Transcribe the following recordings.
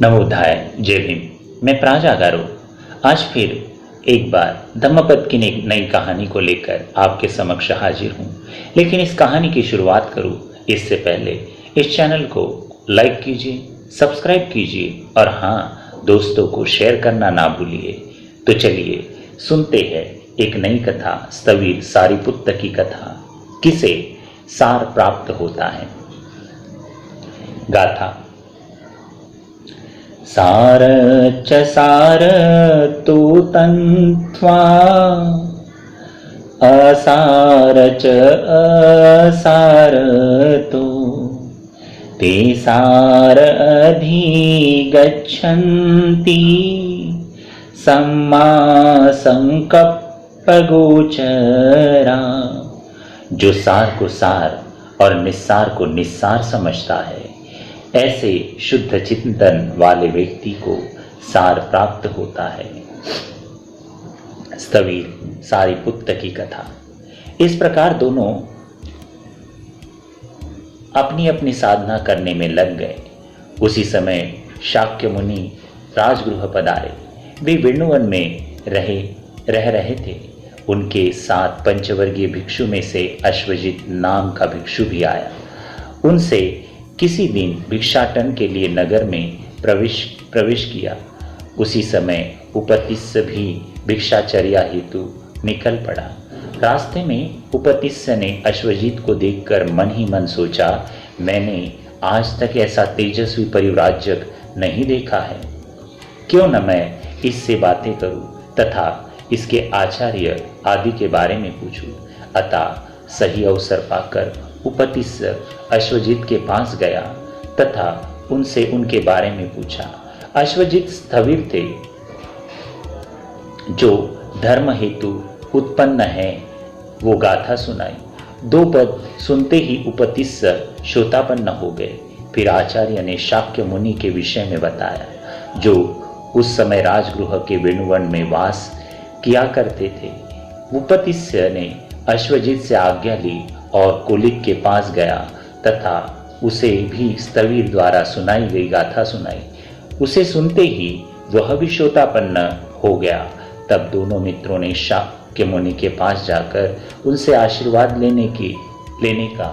नवोदय जय भीम। मैं प्राजागारो आज फिर एक बार धम्मपद की एक नई कहानी को लेकर आपके समक्ष हाजिर हूँ। लेकिन इस कहानी की शुरुआत करूँ इससे पहले इस चैनल को लाइक कीजिए, सब्सक्राइब कीजिए और हाँ, दोस्तों को शेयर करना ना भूलिए। तो चलिए सुनते हैं एक नई कथा, स्थविर सारिपुत्त की कथा। किसे सार प्राप्त होता है। गाथा। सार च सार तु तन्त्वा असार च असार तु ते सार अधिगच्छन्ति सम्मा संकप्प गोचरा। जो सार को सार और निस्सार को निस्सार समझता है, ऐसे शुद्ध चिंतन वाले व्यक्ति को सार प्राप्त होता है। स्थविर सारिपुत्त की कथा। इस प्रकार दोनों अपनी अपनी साधना करने में लग गए। उसी समय शाक्य मुनि राजगृह पधारे। वे वेणुवन में रह रहे थे। उनके साथ पंचवर्गीय भिक्षु में से अश्वजित नाम का भिक्षु भी आया। उनसे किसी दिन भिक्षाटन के लिए नगर में प्रवेश किया। उसी समय उपतिस्स भी भिक्षाचर्या हेतु निकल पड़ा। रास्ते में उपतिस्स ने अश्वजित को देखकर मन ही मन सोचा, मैंने आज तक ऐसा तेजस्वी परिव्राजक नहीं देखा है। क्यों न मैं इससे बातें करूं तथा इसके आचार्य आदि के बारे में पूछूं। अतः सही अवसर पाकर उपतिस्स अश्वजित के पास गया तथा उनसे उनके बारे में पूछा। अश्वजित स्थविर थे, जो धर्म हेतु उत्पन्न है, वो गाथा सुनाई। दो पद सुनते ही उपतिस्स श्रोतापन्न हो गए। फिर आचार्य ने शाक्य मुनि के विषय में बताया, जो उस समय राजगृह के वेणुवन में वास किया करते थे। उपतिस्स ने अश्वजित से आज्ञा ली और कोलिक के पास गया तथा उसे भी स्थविर द्वारा सुनाई गई गाथा सुनाई। उसे सुनते ही वह भी श्रोतापन्न हो गया। तब दोनों मित्रों ने शाक्य मुनि के पास जाकर उनसे आशीर्वाद लेने का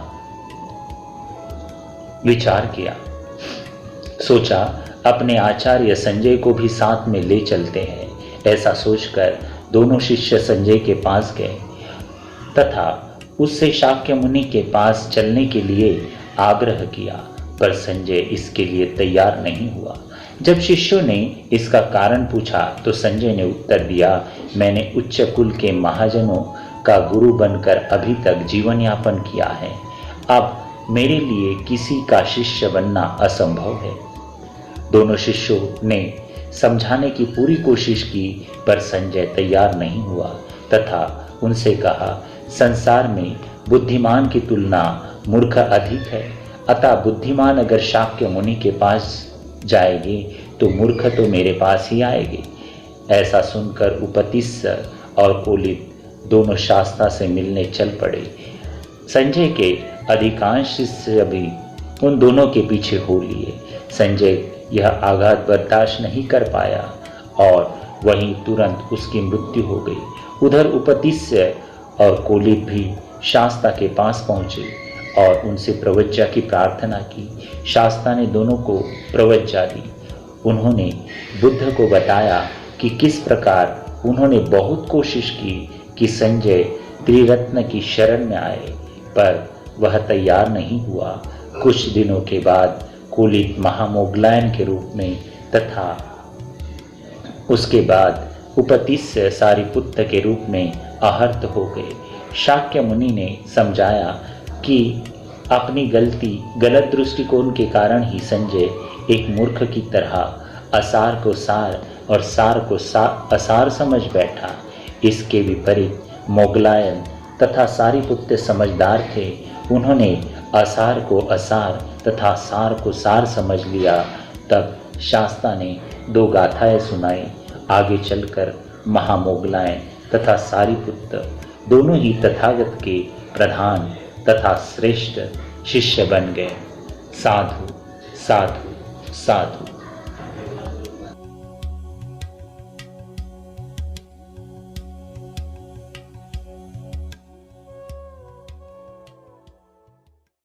विचार किया। सोचा, अपने आचार्य संजय को भी साथ में ले चलते हैं। ऐसा सोचकर दोनों शिष्य संजय के पास गए तथा उससे शाक्य मुनि के पास चलने के लिए आग्रह किया, पर संजय इसके लिए तैयार नहीं हुआ। जब शिष्यों ने इसका कारण पूछा तो संजय ने उत्तर दिया, मैंने उच्च कुल के महाजनों का गुरु बनकर अभी तक जीवन यापन किया है। अब मेरे लिए किसी का शिष्य बनना असंभव है। दोनों शिष्यों ने समझाने की पूरी कोशिश की, पर संजय तैयार नहीं हुआ तथा उनसे कहा, संसार में बुद्धिमान की तुलना मूर्ख अधिक है। अतः बुद्धिमान अगर शाक्य मुनि के पास जाएंगे तो मूर्ख तो मेरे पास ही आएंगे। ऐसा सुनकर उपतिस्स और कोलित दोनों शास्ता से मिलने चल पड़े। संजय के अधिकांश शिष्य भी उन दोनों के पीछे हो लिए। संजय यह आघात बर्दाश्त नहीं कर पाया और वहीं तुरंत उसकी मृत्यु हो गई। उधर उपतिस्स और कोलित भी शास्ता के पास पहुंचे और उनसे प्रवज्जा की प्रार्थना की। शास्ता ने दोनों को प्रवज्जा दी। उन्होंने बुद्ध को बताया कि किस प्रकार उन्होंने बहुत कोशिश की कि संजय त्रिरत्न की शरण में आए, पर वह तैयार नहीं हुआ। कुछ दिनों के बाद कोलित महामोगलायन के रूप में तथा उसके बाद उपतिस्स सारिपुत्त के रूप में आहत हो गए। शाक्य मुनि ने समझाया कि अपनी गलत दृष्टिकोण के कारण ही संजय एक मूर्ख की तरह असार को सार और सार को असार समझ बैठा। इसके विपरीत मोगलायन तथा सारिपुत्त समझदार थे। उन्होंने असार को असार तथा सार को सार समझ लिया। तब शास्ता ने दो गाथाएं सुनाई। आगे चलकर महामोगलायन तथा सारिपुत्त दोनों ही तथागत के प्रधान तथा श्रेष्ठ शिष्य बन गए। साधु साधु साधु।